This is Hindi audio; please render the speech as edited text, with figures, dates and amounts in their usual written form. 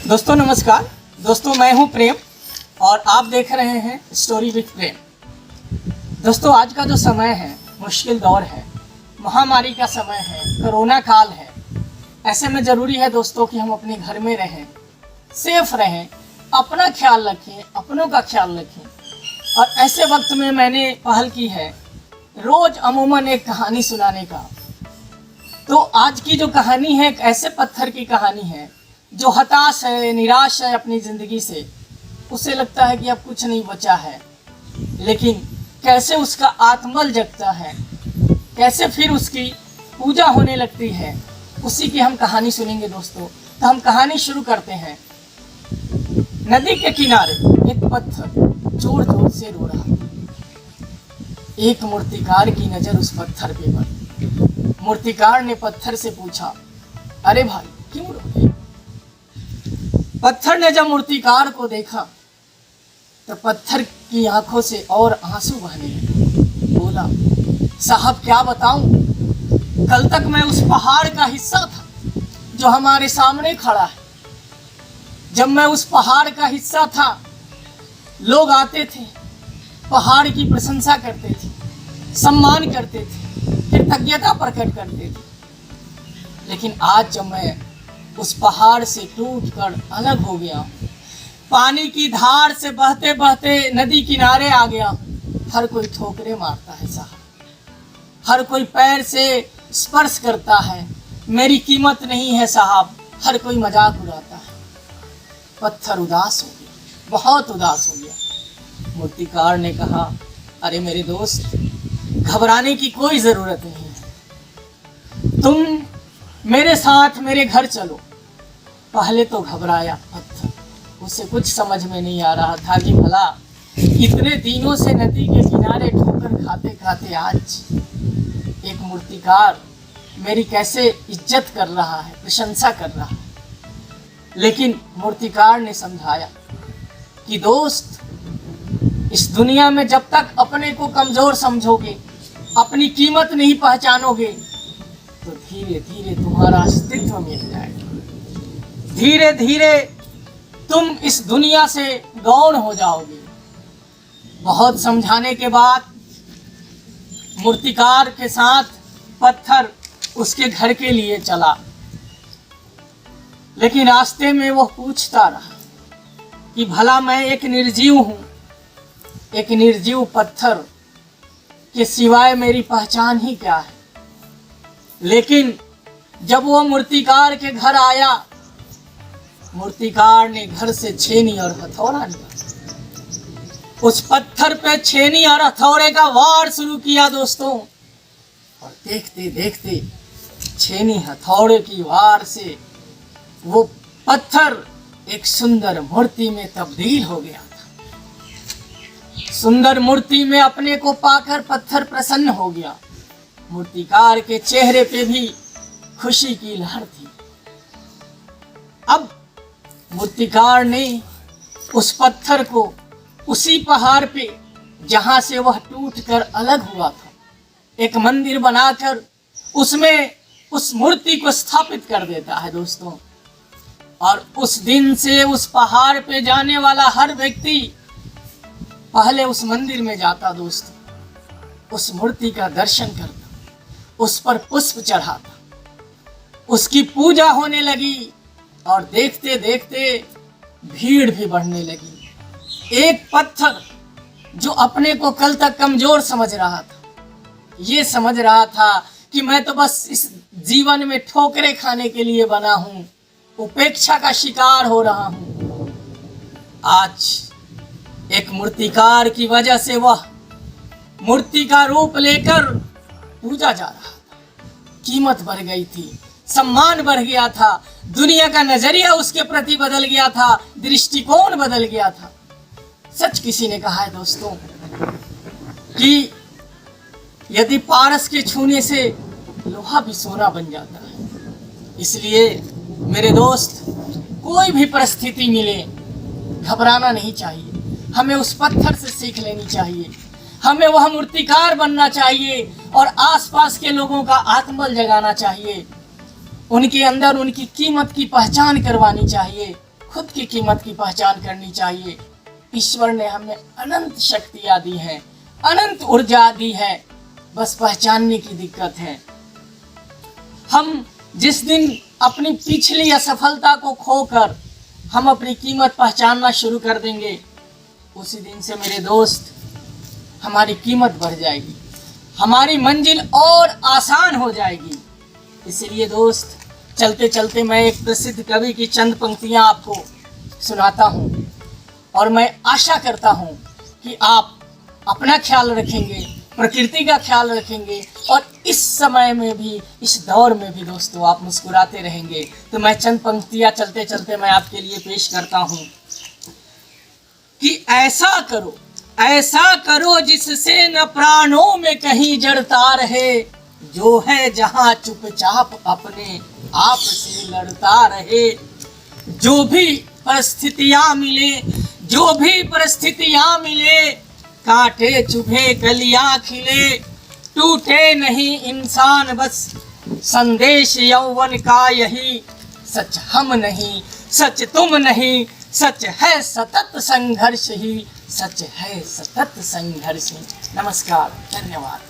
दोस्तों नमस्कार। दोस्तों मैं हूं प्रेम और आप देख रहे हैं स्टोरी विद प्रेम। दोस्तों आज का जो समय है मुश्किल दौर है, महामारी का समय है, कोरोना काल है। ऐसे में ज़रूरी है दोस्तों कि हम अपने घर में रहें, सेफ रहें, अपना ख्याल रखें, अपनों का ख्याल रखें। और ऐसे वक्त में मैंने पहल की है रोज़ अमूमन एक कहानी सुनाने का। तो आज की जो कहानी है एक ऐसे पत्थर की कहानी है जो हताश है, निराश है अपनी ज़िंदगी से। उसे लगता है कि अब कुछ नहीं बचा है, लेकिन कैसे उसका आत्मबल जगता है, कैसे फिर उसकी पूजा होने लगती है, उसी की हम कहानी सुनेंगे दोस्तों। तो हम कहानी शुरू करते हैं। नदी के किनारे एक पत्थर जोर जोर से रो रहा। एक मूर्तिकार की नज़र उस पत्थर पे पड़ी। मूर्तिकार ने पत्थर से पूछा, अरे भाई क्यों रो रहे? पत्थर ने जब मूर्तिकार को देखा तो पत्थर की आंखों से और आंसू बहने लगे। बोला, साहब क्या बताऊं, कल तक मैं उस पहाड़ का हिस्सा था जो हमारे सामने खड़ा है। जब मैं उस पहाड़ का हिस्सा था, लोग आते थे, पहाड़ की प्रशंसा करते थे, सम्मान करते थे, कृतज्ञता प्रकट करते थे। लेकिन आज जब मैं उस पहाड़ से टूटकर अलग हो गया, पानी की धार से बहते बहते नदी किनारे आ गया, हर कोई ठोकरे मारता है साहब, हर कोई पैर से स्पर्श करता है, मेरी कीमत नहीं है साहब, हर कोई मजाक उड़ाता है। पत्थर उदास हो गया, बहुत उदास हो गया। मूर्तिकार ने कहा, अरे मेरे दोस्त, घबराने की कोई ज़रूरत नहीं है, तुम मेरे साथ मेरे घर चलो। पहले तो घबराया पत्थर, उसे कुछ समझ में नहीं आ रहा था कि भला इतने दिनों से नदी के किनारे ठोकर खाते खाते आज एक मूर्तिकार मेरी कैसे इज्जत कर रहा है, प्रशंसा कर रहा है। लेकिन मूर्तिकार ने समझाया कि दोस्त, इस दुनिया में जब तक अपने को कमज़ोर समझोगे, अपनी कीमत नहीं पहचानोगे, तो धीरे धीरे तुम्हारा अस्तित्व मिट जाएगा, धीरे धीरे तुम इस दुनिया से गौण हो जाओगे। बहुत समझाने के बाद मूर्तिकार के साथ पत्थर उसके घर के लिए चला। लेकिन रास्ते में वो पूछता रहा कि भला मैं एक निर्जीव हूँ, एक निर्जीव पत्थर के सिवाय मेरी पहचान ही क्या है। लेकिन जब वो मूर्तिकार के घर आया, मूर्तिकार ने घर से छेनी और हथौड़ा निकाला, उस पत्थर पे छेनी और हथौड़े का वार शुरू किया दोस्तों। और देखते देखते छेनी हथौड़े की वार से वो पत्थर एक सुंदर मूर्ति में तब्दील हो गया था। सुंदर मूर्ति में अपने को पाकर पत्थर प्रसन्न हो गया। मूर्तिकार के चेहरे पे भी खुशी की लहर थी। अब मूर्तिकार ने उस पत्थर को उसी पहाड़ पे जहां से वह टूटकर अलग हुआ था, एक मंदिर बनाकर उसमें उस मूर्ति को स्थापित कर देता है दोस्तों। और उस दिन से उस पहाड़ पे जाने वाला हर व्यक्ति पहले उस मंदिर में जाता दोस्तों, उस मूर्ति का दर्शन करता, उस पर पुष्प चढ़ाता, उसकी पूजा होने लगी। और देखते देखते भीड़ भी बढ़ने लगी। एक पत्थर जो अपने को कल तक कमजोर समझ रहा था, ये समझ रहा था कि मैं तो बस इस जीवन में ठोकरे खाने के लिए बना हूँ, उपेक्षा का शिकार हो रहा हूँ, आज एक मूर्तिकार की वजह से वह मूर्ति का रूप लेकर पूजा जा रहा था। कीमत बढ़ गई थी, सम्मान बढ़ गया था, दुनिया का नजरिया उसके प्रति बदल गया था, दृष्टिकोण बदल गया था। सच किसी ने कहा है दोस्तों कि यदि पारस के छूने से लोहा भी सोना बन जाता है। इसलिए मेरे दोस्त, कोई भी परिस्थिति मिले घबराना नहीं चाहिए, हमें उस पत्थर से सीख लेनी चाहिए, हमें वह मूर्तिकार बनना चाहिए और आसपास के लोगों का आत्मबल जगाना चाहिए, उनके अंदर उनकी कीमत की पहचान करवानी चाहिए। खुद की कीमत की पहचान करनी चाहिए। ईश्वर ने हमें अनंत शक्तियाँ दी हैं, अनंत ऊर्जा दी है, बस पहचानने की दिक्कत है। हम जिस दिन अपनी पिछली असफलता को खोकर हम अपनी कीमत पहचानना शुरू कर देंगे, उसी दिन से मेरे दोस्त हमारी कीमत बढ़ जाएगी, हमारी मंजिल और आसान हो जाएगी। इसलिए दोस्त, चलते चलते मैं एक प्रसिद्ध कवि की चंद पंक्तियां आपको सुनाता हूं और मैं आशा करता हूं कि आप अपना ख्याल रखेंगे, प्रकृति का ख्याल रखेंगे और इस समय में भी, इस दौर में भी दोस्तों आप मुस्कुराते रहेंगे। तो मैं चंद पंक्तियां चलते चलते मैं आपके लिए पेश करता हूं कि ऐसा करो जिससे न प्राणों में कहीं जड़ता रहे, जो है जहां चुपचाप अपने आप से लड़ता रहे। जो भी परिस्थितियां मिले, कांटे चुभे कलियां खिले, टूटे नहीं इंसान बस संदेश यौवन का यही। सच हम नहीं, सच तुम नहीं, सच है सतत संघर्ष ही, सच है सतत संघर्ष ही। नमस्कार, धन्यवाद।